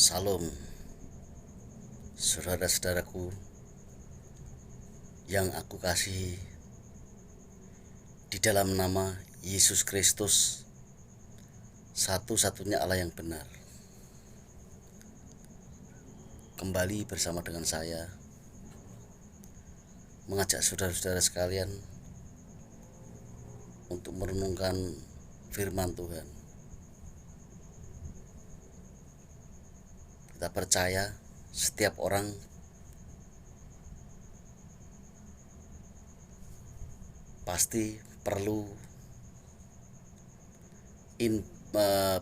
Salam, saudara-saudaraku yang aku kasihi, di dalam nama Yesus Kristus, satu-satunya Allah yang benar. Kembali bersama dengan saya, mengajak saudara-saudara sekalian untuk merenungkan firman Tuhan. Kita percaya setiap orang pasti perlu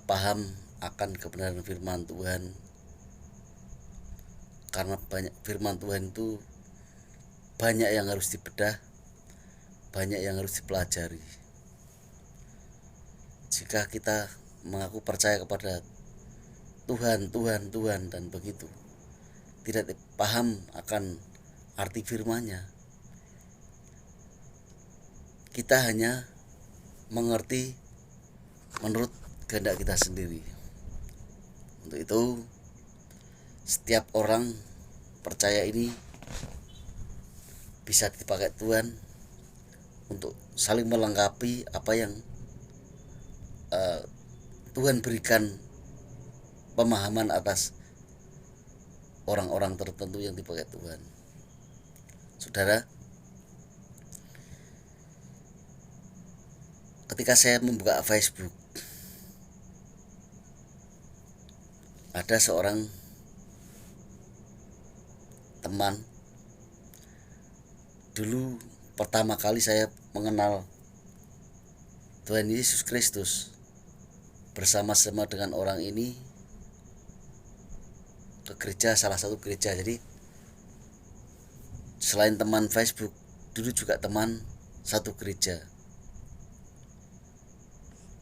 paham akan kebenaran firman Tuhan, karena firman Tuhan itu banyak yang harus dibedah, banyak yang harus dipelajari. Jika kita mengaku percaya kepada Tuhan dan begitu tidak paham akan arti firman-Nya, kita hanya mengerti menurut kehendak kita sendiri. Untuk itu, setiap orang percaya ini bisa dipakai Tuhan untuk saling melengkapi apa yang Tuhan berikan pemahaman atas orang-orang tertentu yang dipakai Tuhan. Saudara, ketika saya membuka Facebook, ada seorang teman. Dulu pertama kali saya mengenal Tuhan Yesus Kristus bersama-sama dengan orang ini ke gereja, salah satu gereja. Jadi selain teman Facebook, dulu juga teman satu gereja.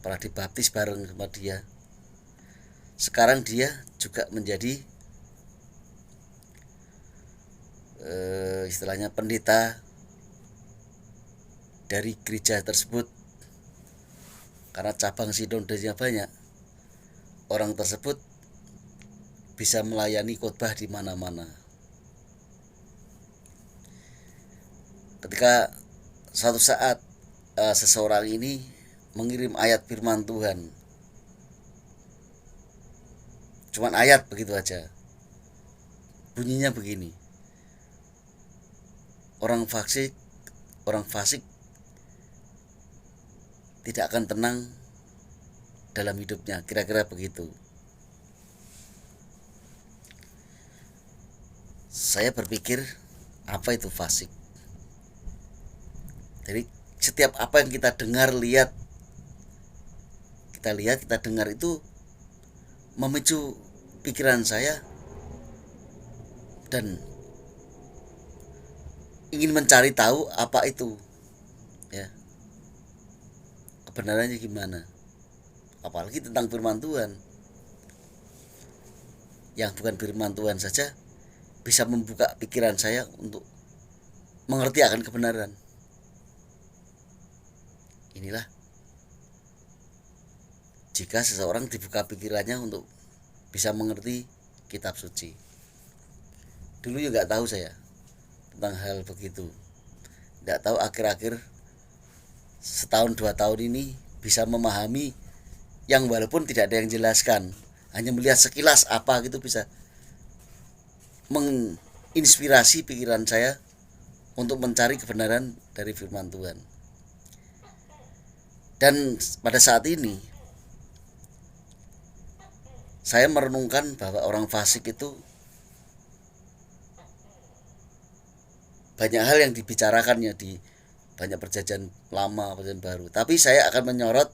Pernah dibaptis bareng sama dia. Sekarang dia juga menjadi istilahnya pendeta dari gereja tersebut. Karena cabang sinodenya banyak, orang tersebut bisa melayani khotbah di mana-mana. Ketika suatu saat seseorang ini mengirim ayat firman Tuhan, cuman ayat begitu aja. Bunyinya begini: orang fasik tidak akan tenang dalam hidupnya, kira-kira begitu. Saya berpikir, apa itu fasik? Jadi setiap apa yang kita dengar, kita dengar itu memicu pikiran saya dan ingin mencari tahu apa itu, ya, kebenarannya gimana. Apalagi tentang firman Tuhan, yang bukan firman Tuhan saja bisa membuka pikiran saya untuk mengerti akan kebenaran. Inilah jika seseorang dibuka pikirannya untuk bisa mengerti kitab suci. Dulu juga tahu saya tentang hal begitu. Tidak tahu akhir-akhir setahun 2 tahun ini bisa memahami yang walaupun tidak ada yang jelaskan, hanya melihat sekilas apa gitu bisa menginspirasi pikiran saya untuk mencari kebenaran dari firman Tuhan. Dan pada saat ini saya merenungkan bahwa orang fasik itu banyak hal yang dibicarakannya di banyak perjanjian lama, perjanjian baru. Tapi saya akan menyorot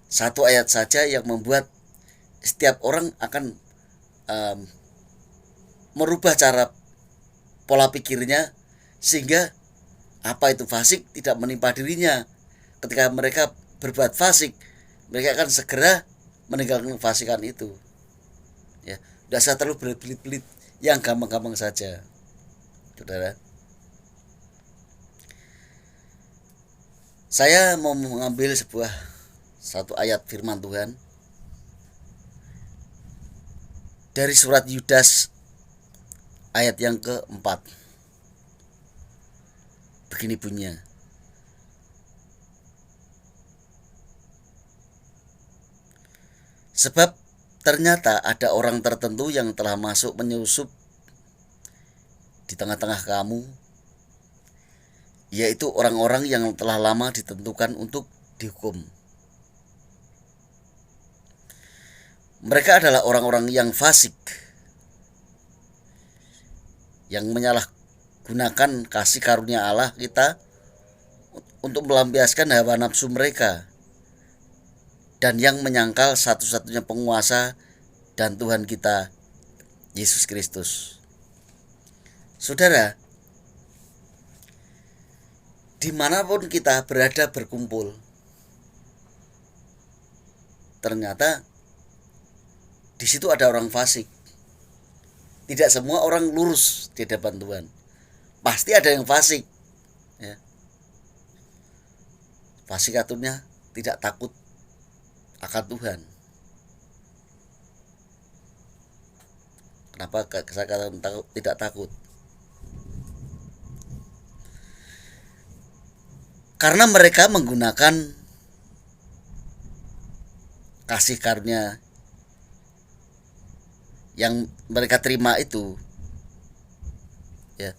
satu ayat saja yang membuat setiap orang akan merubah cara pola pikirnya, sehingga apa itu fasik tidak menimpa dirinya. Ketika mereka berbuat fasik, mereka akan segera meninggalkan fasikan itu. Ya, tidak usah terlalu berbelit-belit, yang gampang-gampang saja, saudara. Saya mau mengambil satu ayat firman Tuhan dari surat Yudas ayat yang keempat. Begini bunyinya. Sebab ternyata ada orang tertentu yang telah masuk menyusup di tengah-tengah kamu, yaitu orang-orang yang telah lama ditentukan untuk dihukum. Mereka adalah orang-orang yang fasik, yang menyalahgunakan kasih karunia Allah kita untuk melampiaskan hawa nafsu mereka, dan yang menyangkal satu-satunya penguasa dan Tuhan kita, Yesus Kristus. Saudara, dimanapun kita berada berkumpul, ternyata di situ ada orang fasik. Tidak semua orang lurus di hadapan Tuhan. Pasti ada yang fasik. Ya. Fasik artinya tidak takut akan Tuhan. Kenapa saya katakan tidak takut? Karena mereka menggunakan kasih karunia yang mereka terima itu, ya.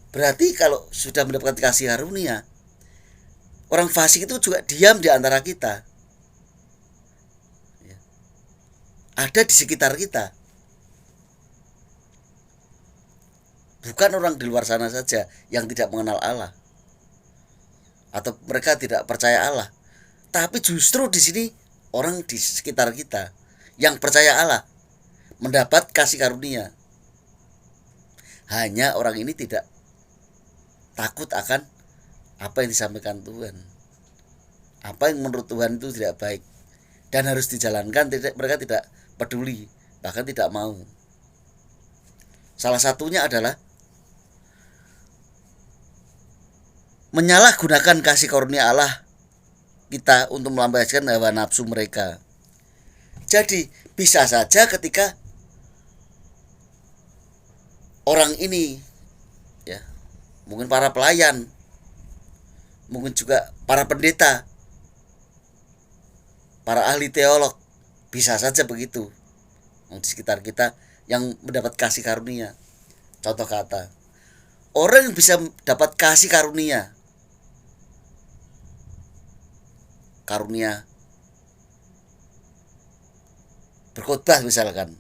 Berarti kalau sudah mendapatkan kasih karunia, orang fasik itu juga diam di antara kita, ya. Ada di sekitar kita. Bukan orang di luar sana saja yang tidak mengenal Allah atau mereka tidak percaya Allah, tapi justru di sini orang di sekitar kita yang percaya Allah mendapat kasih karunia. Hanya orang ini tidak takut akan apa yang disampaikan Tuhan, apa yang menurut Tuhan itu tidak baik dan harus dijalankan. Mereka tidak peduli, bahkan tidak mau. Salah satunya adalah menyalahgunakan kasih karunia Allah kita untuk melampiaskan hawa nafsu mereka. Jadi bisa saja ketika orang ini, ya, mungkin para pelayan, mungkin juga para pendeta, para ahli teolog, bisa saja begitu di sekitar kita yang mendapat kasih karunia. Contoh kata, orang yang bisa dapat kasih karunia berkhotbah misalkan.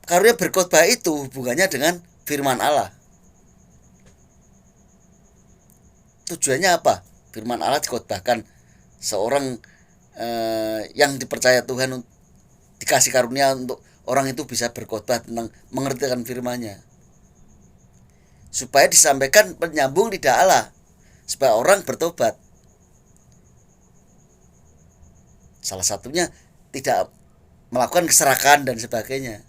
Karunia berkhotbah itu hubungannya dengan firman Allah. Tujuannya apa? Firman Allah dikhotbahkan. Seorang yang dipercaya Tuhan dikasih karunia untuk orang itu bisa berkhotbah tentang mengertikan firman-Nya, supaya disampaikan penyambung lidah Allah, supaya orang bertobat. Salah satunya tidak melakukan keserakahan dan sebagainya,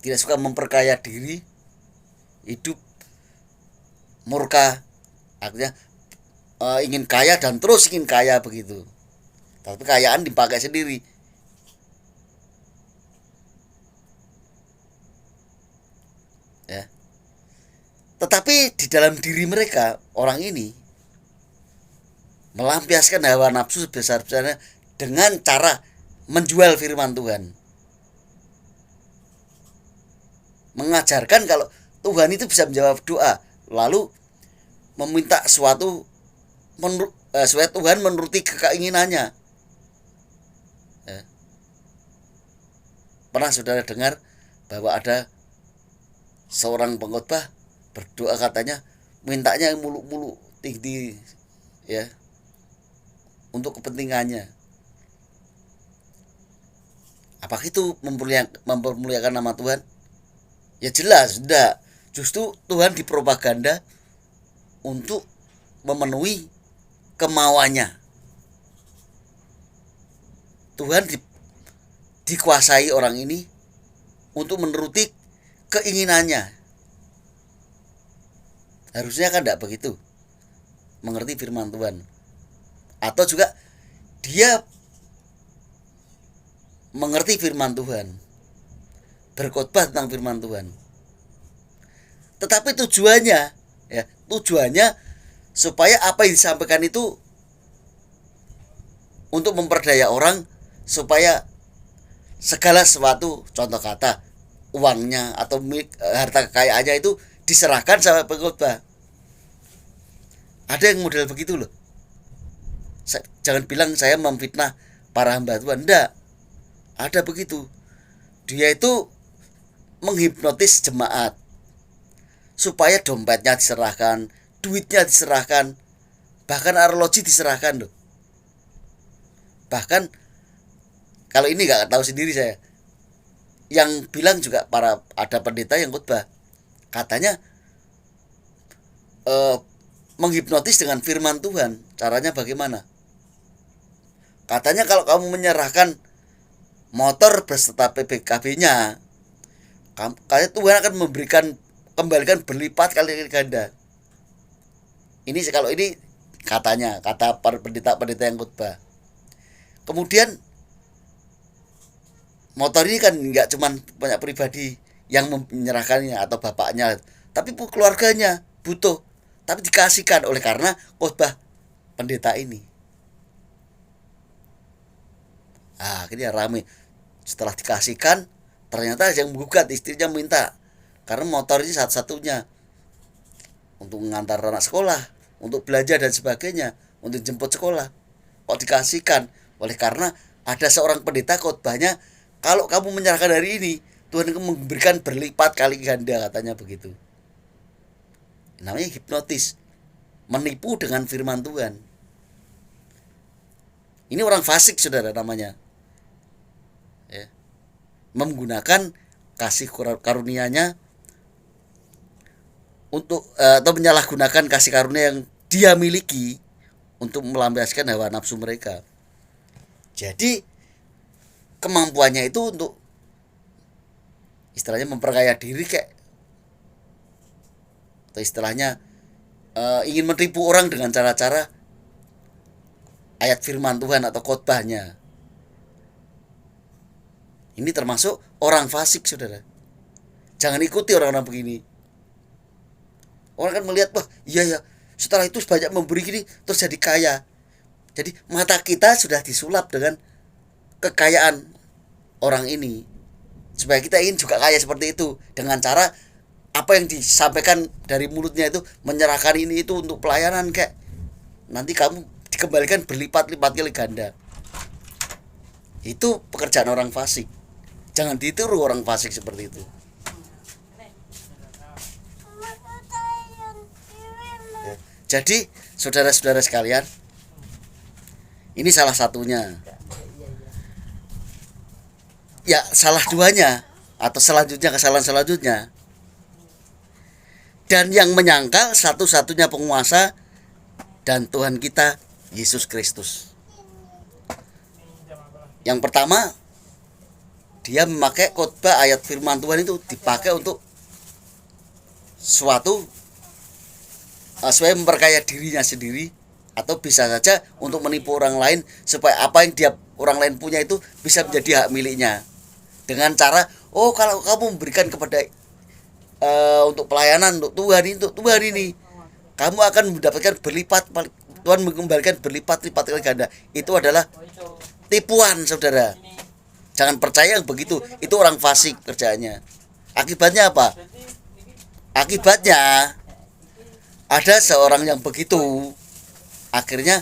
tidak suka memperkaya diri, hidup murka, artinya ingin kaya dan terus ingin kaya begitu, tapi kekayaan dipakai sendiri. Ya. Tetapi di dalam diri mereka, orang ini melampiaskan hawa nafsu sebesar-besarnya dengan cara menjual firman Tuhan, mengajarkan kalau Tuhan itu bisa menjawab doa, lalu meminta sesuatu supaya Tuhan menuruti keinginannya. Ya. Pernah saudara dengar bahwa ada seorang pengkhotbah berdoa, katanya mintanya yang muluk-muluk tinggi, ya, untuk kepentingannya. Apakah itu mempermuliakan nama Tuhan? Ya jelas tidak. Justru Tuhan dipropaganda untuk memenuhi kemauannya. Tuhan dikuasai orang ini untuk menuruti keinginannya. Harusnya kan tidak begitu mengerti firman Tuhan. Atau juga dia mengerti firman Tuhan, berkhotbah tentang firman Tuhan. Tetapi tujuannya supaya apa yang disampaikan itu untuk memperdaya orang, supaya segala sesuatu, contoh kata uangnya atau harta kekayaannya itu diserahkan sama pengkhotbah. Ada yang model begitu loh. Jangan bilang saya memfitnah para hamba Tuhan. Enggak. Ada begitu. Dia itu menghipnotis jemaat supaya dompetnya diserahkan, duitnya diserahkan, bahkan arloji diserahkan loh. Bahkan kalau ini nggak tahu sendiri saya. Yang bilang juga ada pendeta yang khotbah. Katanya menghipnotis dengan firman Tuhan. Caranya bagaimana? Katanya kalau kamu menyerahkan motor beserta PPKB-nya, katanya Tuhan akan kembalikan berlipat kali ganda. Ini kalau ini katanya, kata para pendeta-pendeta yang khotbah. Kemudian motor ini kan nggak cuma banyak pribadi yang menyerahkannya atau bapaknya, tapi keluarganya butuh, tapi dikasihkan oleh karena khotbah pendeta ini. Akhirnya rame. Setelah dikasihkan, ternyata yang menggugat, istrinya minta, karena motor ini satu-satunya untuk mengantar anak sekolah, untuk belajar dan sebagainya, untuk jemput sekolah. Kok dikasihkan? Oleh karena ada seorang pendeta khotbahnya, kalau kamu menyerahkan hari ini, Tuhan akan memberikan berlipat kali ganda, katanya begitu. Namanya hipnotis, menipu dengan firman Tuhan. Ini orang fasik, saudara, namanya. Ya. Menggunakan kasih karunia-Nya untuk atau menyalahgunakan kasih karunia yang dia miliki untuk melampiaskan hawa nafsu mereka. Jadi kemampuannya itu untuk istilahnya memperkaya diri atau istilahnya ingin menipu orang dengan cara-cara ayat firman Tuhan atau khotbahnya. Ini termasuk orang fasik, saudara. Jangan ikuti orang-orang begini. Orang kan melihat, wah iya ya, setelah itu banyak memberi gini terus jadi kaya. Jadi mata kita sudah disulap dengan kekayaan orang ini, supaya kita ingin juga kaya seperti itu, dengan cara apa yang disampaikan dari mulutnya itu, menyerahkan ini itu untuk pelayanan, nanti kamu dikembalikan berlipat-lipat kali ganda. Itu pekerjaan orang fasik. Jangan ditiru orang fasik seperti itu. Ya. Jadi saudara-saudara sekalian, ini salah satunya. Ya, salah duanya atau kesalahan selanjutnya. Dan yang menyangkal satu-satunya penguasa dan Tuhan kita Yesus Kristus. Yang pertama, dia memakai khotbah ayat firman Tuhan itu dipakai untuk suatu supaya memperkaya dirinya sendiri, atau bisa saja untuk menipu orang lain supaya apa yang orang lain punya itu bisa menjadi hak miliknya. Dengan cara, kalau kamu memberikan kepada untuk pelayanan, untuk Tuhan ini, kamu akan mendapatkan berlipat, Tuhan mengembalikan berlipat-lipat kali ganda. Itu adalah tipuan, saudara. Jangan percaya yang begitu. Itu orang fasik kerjaannya. Akibatnya apa? Akibatnya ada seorang yang begitu, akhirnya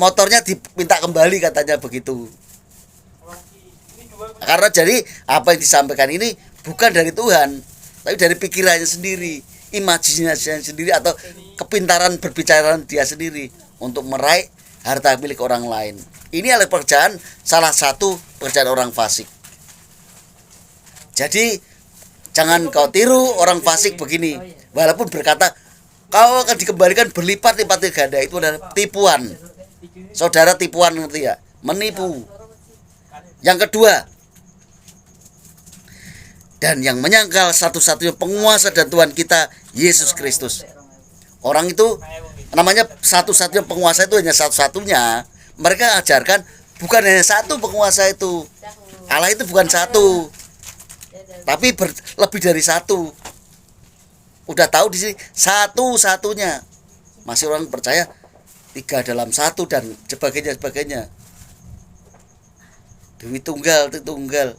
motornya diminta kembali, katanya begitu. Karena jadi apa yang disampaikan ini bukan dari Tuhan, tapi dari pikirannya sendiri, imajinasinya sendiri, atau kepintaran berbicara dia sendiri untuk meraih harta milik orang lain. Ini adalah salah satu pekerjaan orang fasik. Jadi jangan kau tiru orang fasik begini. Walaupun berkata kau akan dikembalikan berlipat-lipat ganda, itu adalah tipuan. Saudara, tipuan, ngerti ya? Menipu. Yang kedua, dan yang menyangkal satu-satunya penguasa dan Tuhan kita Yesus Kristus. Orang itu namanya satu-satunya penguasa itu hanya satu-satunya. Mereka ajarkan bukan hanya satu penguasa itu, Allah itu bukan satu, tapi lebih dari satu. Udah tahu di sini satu-satunya. Masih orang percaya tiga dalam satu dan sebagainya. Dewi tunggal itu tunggal.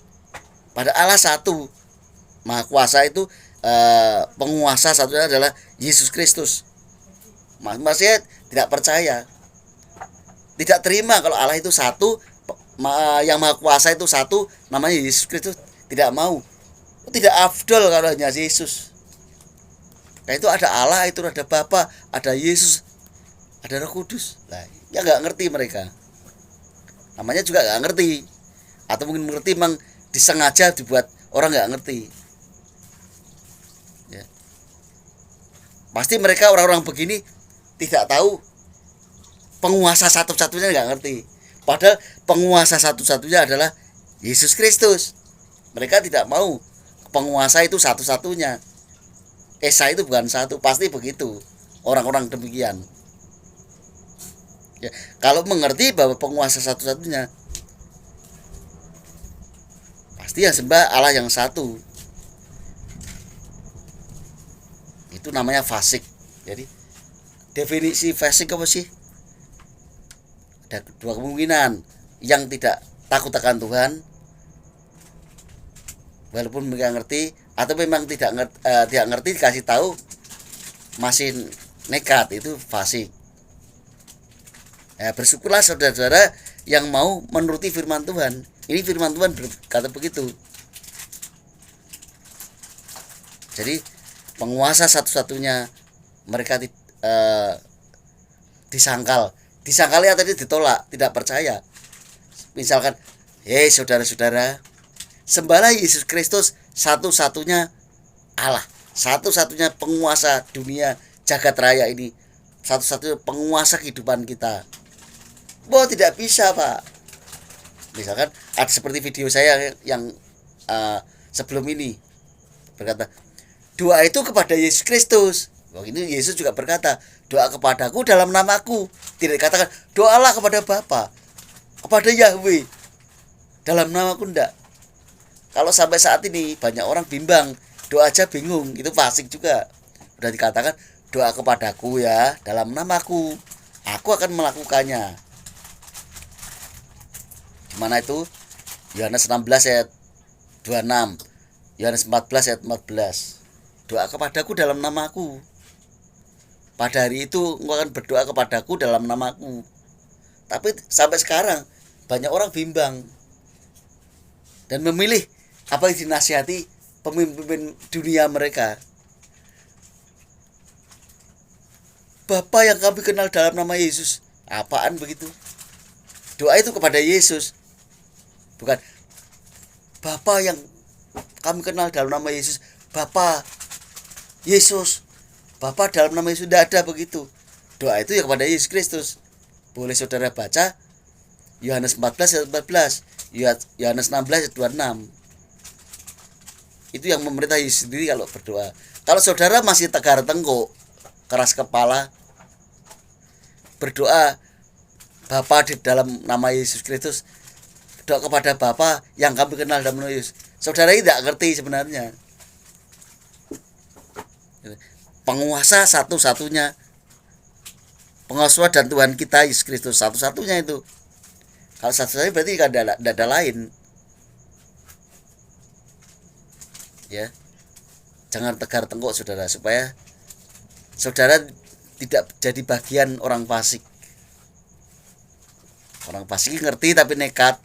Pada Allah satu. Maha kuasa itu penguasa satunya adalah Yesus Kristus. Masih tidak percaya, tidak terima kalau Allah itu satu, yang maha kuasa itu satu, namanya Yesus Kristus, tidak mau. Tidak afdol kalau hanya Yesus. Nah itu ada Allah, itu ada Bapa, ada Yesus, ada Roh Kudus. Nah, ya nggak ngerti mereka. Namanya juga nggak ngerti, atau mungkin mengerti memang disengaja dibuat orang nggak ngerti. Ya. Pasti mereka orang-orang begini tidak tahu penguasa satu-satunya, nggak ngerti. Padahal penguasa satu-satunya adalah Yesus Kristus. Mereka tidak mau penguasa itu satu-satunya. Esa itu bukan satu, pasti begitu. Orang-orang demikian. Ya, kalau mengerti bahwa penguasa satu-satunya, pasti yang sembah Allah yang satu. Itu namanya fasik. Jadi definisi fasik apa sih? Ada dua kemungkinan. Yang tidak takut akan Tuhan, walaupun mereka ngerti, atau memang tidak ngerti dikasih tahu masih nekat, itu fasik. Ya, bersyukurlah saudara-saudara yang mau menuruti firman Tuhan. Ini firman Tuhan berkata begitu. Jadi penguasa satu-satunya, mereka disangkali atau ditolak, tidak percaya. Misalkan, hei saudara-saudara, sembahlah Yesus Kristus, satu-satunya Allah, satu-satunya penguasa dunia jagat raya ini, satu-satunya penguasa kehidupan kita. Bahwa tidak bisa, Pak. Misalkan ada seperti video saya yang sebelum ini berkata, doa itu kepada Yesus Kristus. Ini Yesus juga berkata, doa kepadaku dalam namaku. Tidak dikatakan doalah kepada Bapa, kepada Yahweh dalam namaku, enggak. Kalau sampai saat ini banyak orang bimbang, doa aja bingung, itu fasik juga. Udah dikatakan doa kepadaku ya dalam namaku, aku akan melakukannya. Mana itu? Yohanes 16 ayat 26, Yohanes 14 ayat 14. Doa kepadaku dalam namaku. Pada hari itu engkau akan berdoa kepadaku dalam namaku. Tapi sampai sekarang banyak orang bimbang dan memilih apa yang dinasihati pemimpin dunia mereka. Bapa yang kami kenal dalam nama Yesus. Apaan begitu? Doa itu kepada Yesus, bukan Bapa yang kami kenal dalam nama Yesus. Bapa Yesus, Bapa dalam nama Yesus, tidak ada begitu. Doa itu ya kepada Yesus Kristus. Boleh saudara baca Yohanes 14 ayat 14, Yohanes 16 ayat 26. Itu yang memerintahi sendiri kalau berdoa. Kalau saudara masih tegar tengkuk, keras kepala, berdoa Bapa di dalam nama Yesus Kristus, doa kepada Bapa yang kami kenal dalam nama Yesus, saudara tidak ngerti sebenarnya. Penguasa satu-satunya, penguasa dan Tuhan kita Yesus Kristus, satu-satunya itu. Kalau satu-satunya berarti tidak ada lain. Ya, jangan tegar tengkuk saudara, supaya saudara tidak jadi bagian orang fasik. Orang fasik ngerti tapi nekat,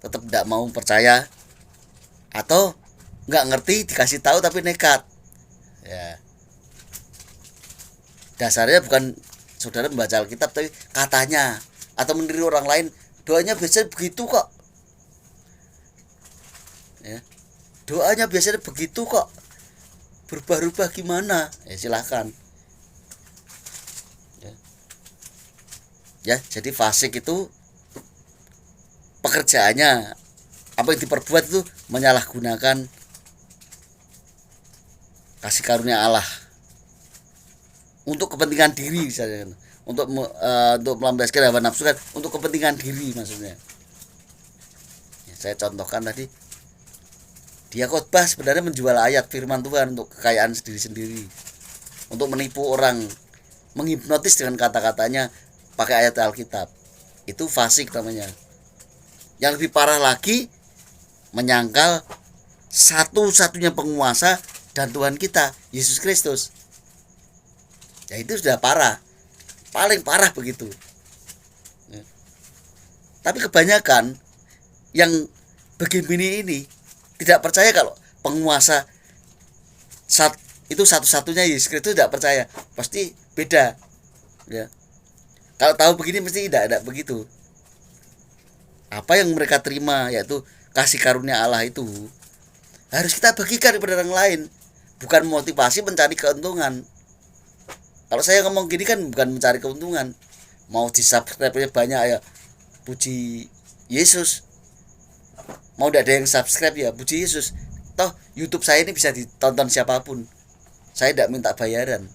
tetap tidak mau percaya, atau nggak ngerti dikasih tahu tapi nekat. Ya, dasarnya bukan saudara membaca Alkitab, tapi katanya atau meniru orang lain, doanya biasanya begitu kok. Ya, doanya biasanya begitu kok, berubah-ubah gimana? Ya silahkan. Ya, jadi fasik itu pekerjaannya, apa yang diperbuat itu menyalahgunakan kasih karunia Allah untuk kepentingan diri, misalnya, untuk melampiaskan hawa nafsu, kan, untuk kepentingan diri maksudnya. Ya, saya contohkan tadi, dia khotbah sebenarnya menjual ayat firman Tuhan untuk kekayaan sendiri-sendiri, untuk menipu orang, menghipnotis dengan kata-katanya pakai ayat Alkitab. Itu fasik namanya. Yang lebih parah lagi, menyangkal satu-satunya penguasa dan Tuhan kita, Yesus Kristus. Ya itu sudah parah, paling parah begitu. Tapi kebanyakan yang begini ini tidak percaya kalau penguasa itu satu-satunya Yesus Kristus, tidak percaya, pasti beda. Ya. Kalau tahu begini mesti tidak begitu. Apa yang mereka terima yaitu kasih karunia Allah itu harus kita bagikan kepada orang lain, bukan motivasi mencari keuntungan. Kalau saya ngomong gini kan bukan mencari keuntungan, mau di-subscribe-nya banyak ya puji Yesus, mau tidak ada yang subscribe ya puji Yesus. Toh YouTube saya ini bisa ditonton siapapun, saya tidak minta bayaran.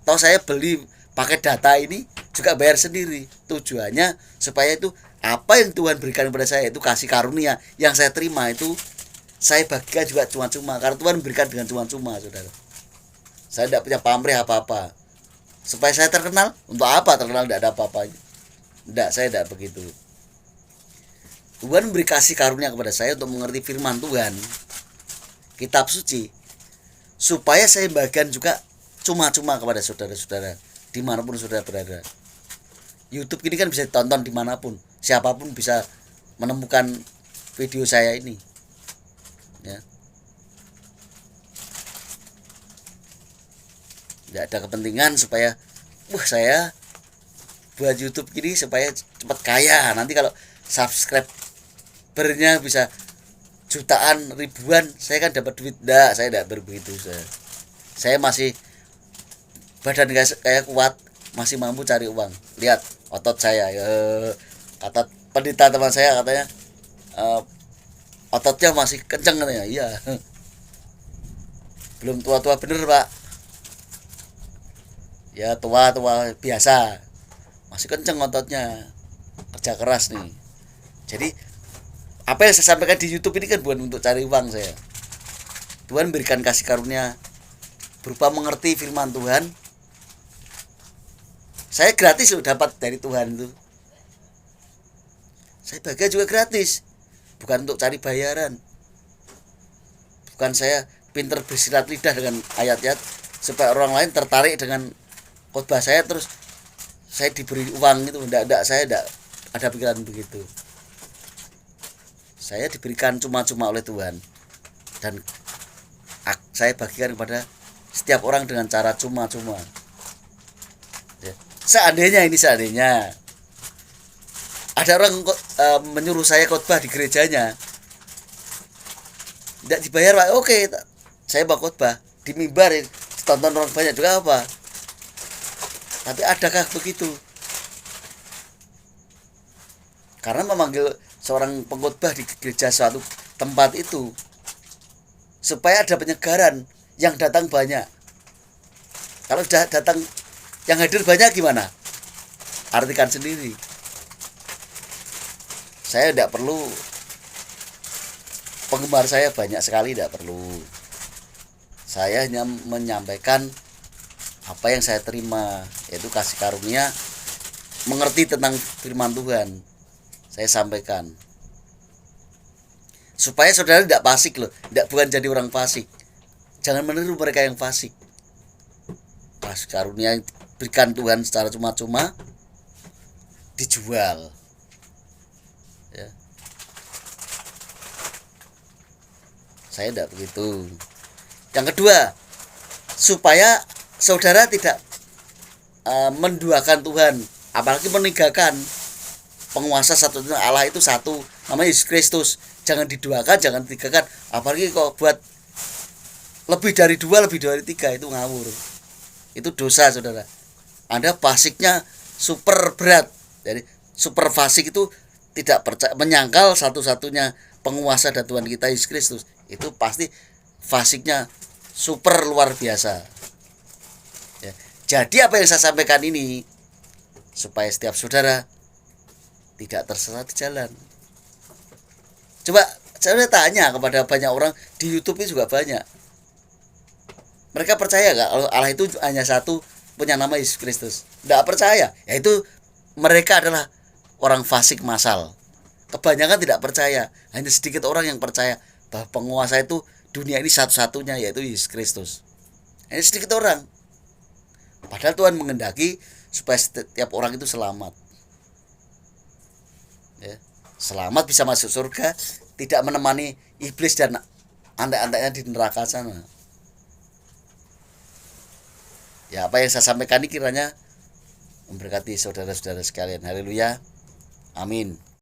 Toh saya beli pakai data ini juga bayar sendiri. Tujuannya supaya itu apa yang Tuhan berikan kepada saya itu kasih karunia yang saya terima itu saya bagikan juga cuma-cuma, karena Tuhan berikan dengan cuma-cuma, saudara. Saya tidak punya pamrih apa-apa. Supaya saya terkenal, untuk apa terkenal, tidak ada apa-apanya. Tidak, saya tidak begitu. Tuhan memberi kasih karunia kepada saya untuk mengerti firman Tuhan, kitab suci, supaya saya bagikan juga cuma-cuma kepada saudara-saudara dimanapun saudara berada. YouTube ini kan bisa ditonton dimanapun, siapapun bisa menemukan video saya ini, ya. Tidak ada kepentingan supaya saya buat YouTube ini supaya cepat kaya, nanti kalau subscribernya bisa jutaan, ribuan, saya kan dapat duit. Enggak, saya tidak begitu. Saya masih badan kayak kuat, masih mampu cari uang. Lihat otot saya, kata pendeta teman saya katanya, ototnya masih kenceng katanya. Iya, belum tua-tua bener pak, ya tua-tua biasa, masih kenceng ototnya, kerja keras nih. Jadi apa yang saya sampaikan di YouTube ini kan bukan untuk cari uang saya. Tuhan berikan kasih karunia berupa mengerti firman Tuhan. Saya gratis loh dapat dari Tuhan itu. Saya bagian juga gratis, bukan untuk cari bayaran. Bukan saya pinter bersilat lidah dengan ayat-ayat supaya orang lain tertarik dengan khotbah saya terus saya diberi uang itu. Enggak, saya enggak ada pikiran begitu. Saya diberikan cuma-cuma oleh Tuhan dan saya bagikan kepada setiap orang dengan cara cuma-cuma. Ya. Seandainya ada orang menyuruh saya khotbah di gerejanya, tidak dibayar pak, oke, saya mau khotbah di mimbar, ditonton orang banyak juga apa. Tapi adakah begitu? Karena memanggil seorang pengkhotbah di gereja suatu tempat itu supaya ada penyegaran, yang datang banyak. Kalau sudah datang yang hadir banyak gimana? Artikan sendiri. Saya tidak perlu penggemar saya banyak sekali, tidak perlu. Saya hanya menyampaikan apa yang saya terima, yaitu kasih karunia mengerti tentang firman Tuhan. Saya sampaikan supaya saudara tidak fasik loh, bukan jadi orang fasik. Jangan meniru mereka yang fasik. Kasih karunia yang diberikan Tuhan secara cuma-cuma dijual, ya. Saya tidak begitu. Yang kedua, supaya saudara tidak menduakan Tuhan, apalagi meninggalkan penguasa satu-satunya Allah itu satu, namanya Yesus Kristus. Jangan diduakan, jangan ditinggalkan, apalagi kok buat lebih dari dua, lebih dari tiga, itu ngawur, itu dosa saudara. Anda fasiknya super berat. Jadi super fasik itu tidak percaya, menyangkal satu-satunya penguasa dan Tuhan kita Yesus Kristus, itu pasti fasiknya super luar biasa, ya. Jadi apa yang saya sampaikan ini supaya setiap saudara tidak tersesat di jalan. Coba saya tanya kepada banyak orang di YouTube ini juga banyak. Mereka percaya gak kalau Allah itu hanya satu, punya nama Yesus Kristus? Tidak percaya. Yaitu mereka adalah orang fasik massal. Kebanyakan tidak percaya. Hanya sedikit orang yang percaya bahwa penguasa itu dunia ini satu-satunya, yaitu Yesus Kristus. Hanya sedikit orang. Padahal Tuhan menghendaki supaya setiap orang itu selamat. Ya. Selamat bisa masuk surga, tidak menemani iblis dan antek-anteknya di neraka sana. Ya, apa yang saya sampaikan ini kiranya memberkati saudara-saudara sekalian. Haleluya. Amin.